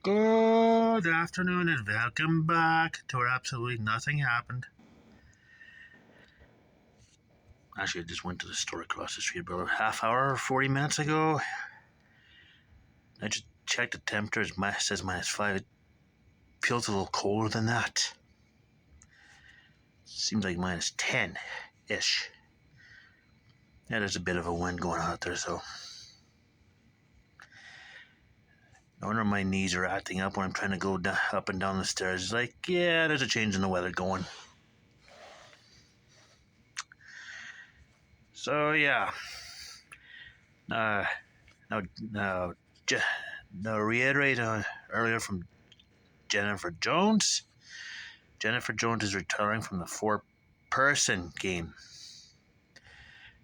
Good afternoon and welcome back to where absolutely nothing happened. Actually, I just went to the store across the street about a half hour or 40 minutes ago. I just checked the temperature. It says -5. It feels a little colder than that. Seems like -10-ish. Yeah, there's a bit of a wind going on out there, so no wonder my knees are acting up when I'm trying to go up and down the stairs. It's like, yeah, there's a change in the weather going. So, yeah. Uh, now, now, now reiterate earlier from Jennifer Jones. Jennifer Jones is retiring from the four-person game.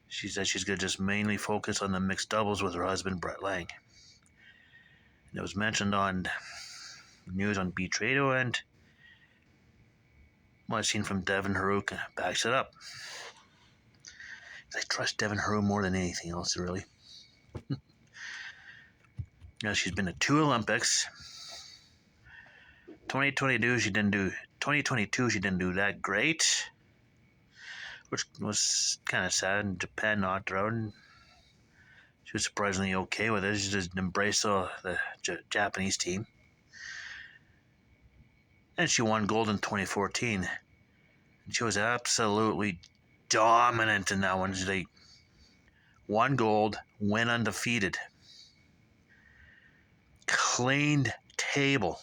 She said she's going to just mainly focus on the mixed doubles with her husband, Brett Lang. It was mentioned on news on Beat Radio, and what I've seen from Devin Haruk backs it up. I trust Devin Haruk more than anything else, really. Now, she's been to 2 Olympics. 2022, she didn't do that great, which was kind of sad. And Japan knocked her out, and she was surprisingly okay with it. She just embraced the Japanese team. And she won gold in 2014. And she was absolutely dominant in that one. She won gold, went undefeated. Cleaned table.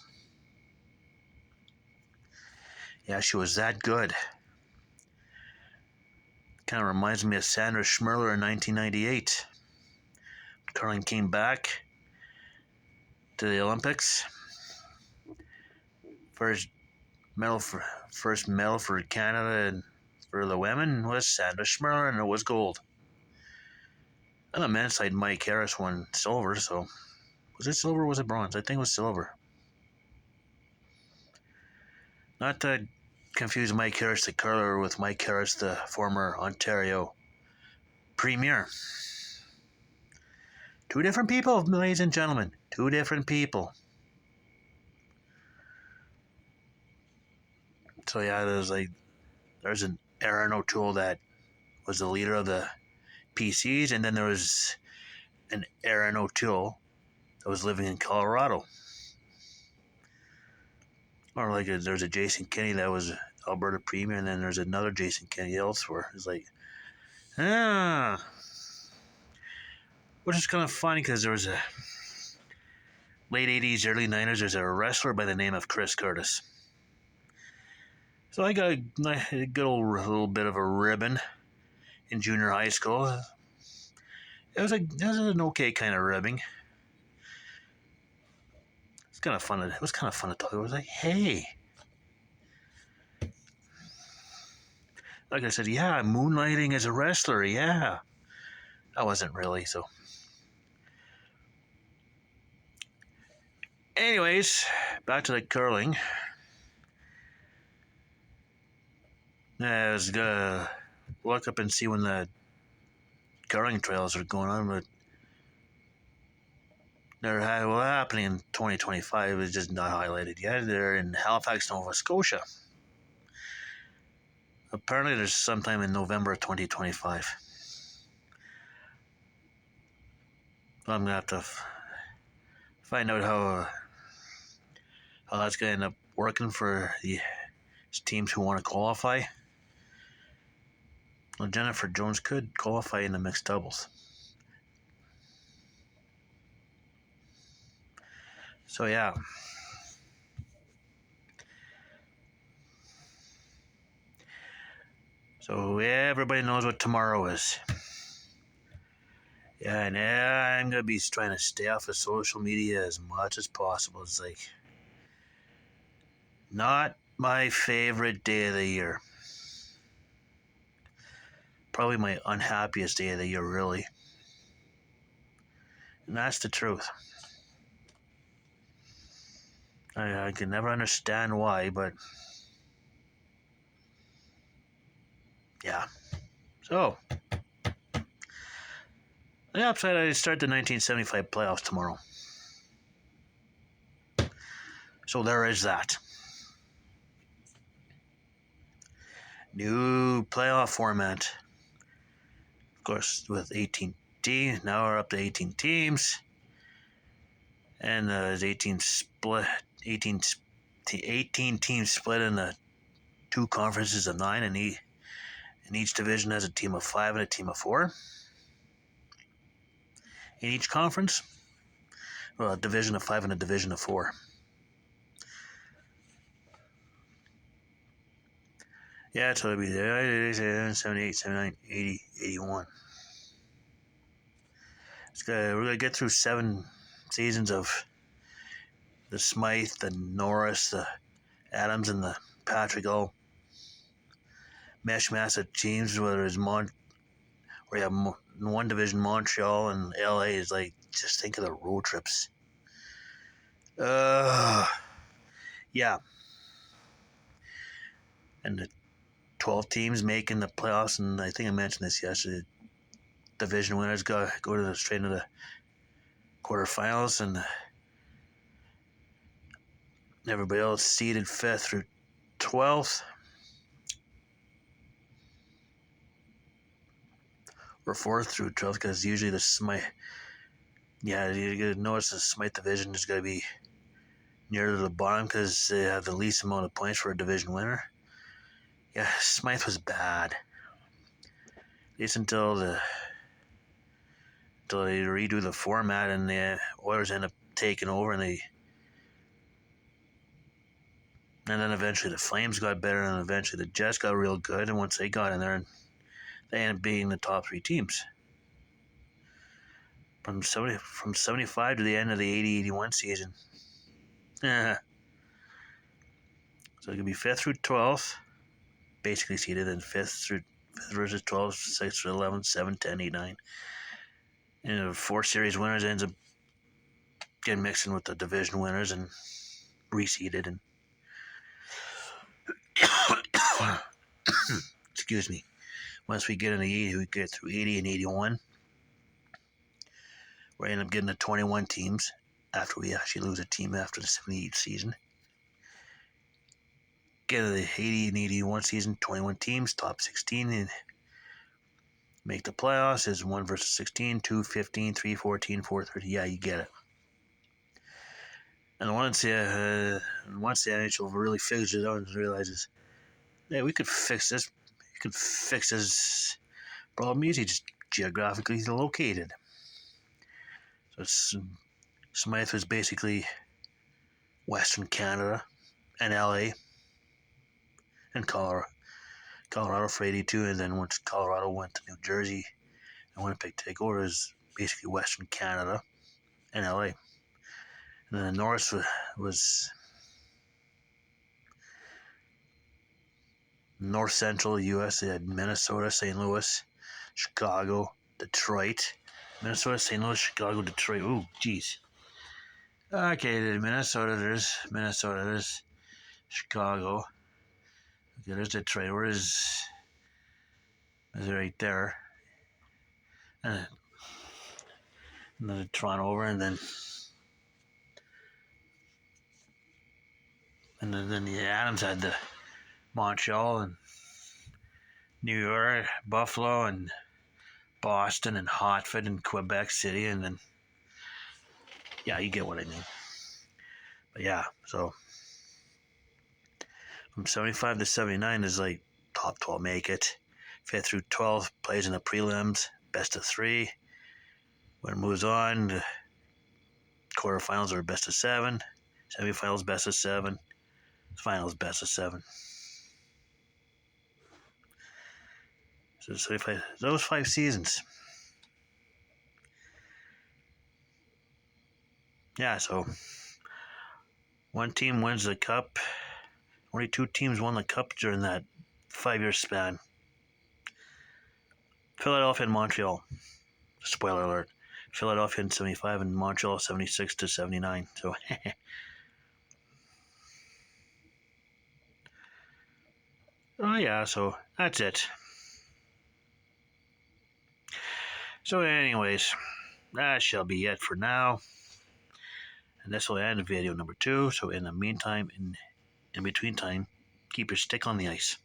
Yeah, she was that good. Kind of reminds me of Sandra Schmirler in 1998. Curling came back to the Olympics. First medal for Canada and for the women was Sandra Schmirler, and it was gold. On the men's side, Mike Harris won silver. So was it silver or was it bronze? I think it was silver. Not to confuse Mike Harris, the curler, with Mike Harris, the former Ontario Premier. Two different people, ladies and gentlemen. Two different people. So yeah, there's an Aaron O'Toole that was the leader of the PCs, and then there was an Aaron O'Toole that was living in Colorado. Or there's a Jason Kenney that was Alberta Premier, and then there's another Jason Kenney elsewhere. It's like, which is kind of funny because there was a late 80s, early 90s, there's a wrestler by the name of Chris Curtis. So I got a good old little bit of a ribbon in junior high school. It was an okay kind of ribbing. It was kind of fun to talk. It was like, hey, like I said, yeah, moonlighting as a wrestler, yeah. I wasn't really, so. Anyways, back to the curling. I was gonna look up and see when the curling trails are going on, but they're happening in 2025. It's just not highlighted yet. They're in Halifax, Nova Scotia. Apparently, there's sometime in November of 2025. I'm gonna have to find out how that's gonna end up working for the teams who want to qualify. Well, Jennifer Jones could qualify in the mixed doubles. So yeah. So everybody knows what tomorrow is. Yeah, and I'm going to be trying to stay off of social media as much as possible. It's like not my favorite day of the year. Probably my unhappiest day of the year, really. And that's the truth. I can never understand why, but yeah. So, the upside, I start the 1975 playoffs tomorrow. So there is that. New playoff format. Of course, with 18 teams. Now we're up to 18 teams. And there's 18 teams split into two conferences of 9, and each division has a team of 5 and a team of 4. In each conference, well, a division of 5 and a division of 4. Yeah, so it'll be 78, 79, 80, 81. We're going to get through 7 seasons of the Smythe, the Norris, the Adams, and the Patrick all mishmash of teams, whether it's where you have one division, Montreal and LA, is like, just think of the road trips. Yeah. And the 12 teams making the playoffs, and I think I mentioned this yesterday. Division winners go straight into the quarterfinals, and everybody else seeded 5th through 12th. Or 4th through 12th, because usually the Smythe. Yeah, you're going to notice the Smythe division is going to be near to the bottom because they have the least amount of points for a division winner. Yeah, Smythe was bad. At least until they redo the format and the Oilers end up taking over, and then eventually the Flames got better, and eventually the Jets got real good, and once they got in there, they ended up being the top 3 teams. From 75 to the end of the 80-81 season. So it could be 5th through 12th, basically seeded, and 5th versus 12th, 6th through 11th, 7, 10, 8, 9. And the 4 series winners ends up getting mixed in with the division winners and reseeded. And excuse me. Once we get into 80, we get through 80 and 81. We end up getting to 21 teams after we actually lose a team after the 78 season. Get to the 80 and 81 season, 21 teams, top 16, and make the playoffs is 1 versus 16, 2, 15, 3, 14, 4, 30. Yeah, you get it. And once the NHL really figures it out and realizes, hey, we could fix this. We could fix this problem easy, just geographically located. So Smythe was basically Western Canada and LA and Colorado for 82, and then once Colorado went to New Jersey and Winnipeg take over, is basically Western Canada and LA. And then the North was North Central US. They had Minnesota, St. Louis, Chicago, Detroit. Minnesota, St. Louis, Chicago, Detroit. Ooh, geez. Okay, Minnesota, there's Chicago. Okay, there's Detroit. Where is it right there? And then Toronto over, and then the Adams had the Montreal and New York, Buffalo, and Boston, and Hartford, and Quebec City, and then, yeah, you get what I mean. But yeah, so from 75 to 79 is like top 12 make it. 5th through 12 plays in the prelims, best of 3. When it moves on, the quarterfinals are best of 7. Semifinals best of 7. Finals best of 7. So 75, those 5 seasons. Yeah, so one team wins the cup. Only 2 teams won the cup during that 5-year span. Philadelphia and Montreal. Spoiler alert. Philadelphia in 75 and Montreal 76 to 79. So oh yeah, so that's it. So anyways, that shall be it for now. And this will end video number 2. So in the meantime, in between time, keep your stick on the ice.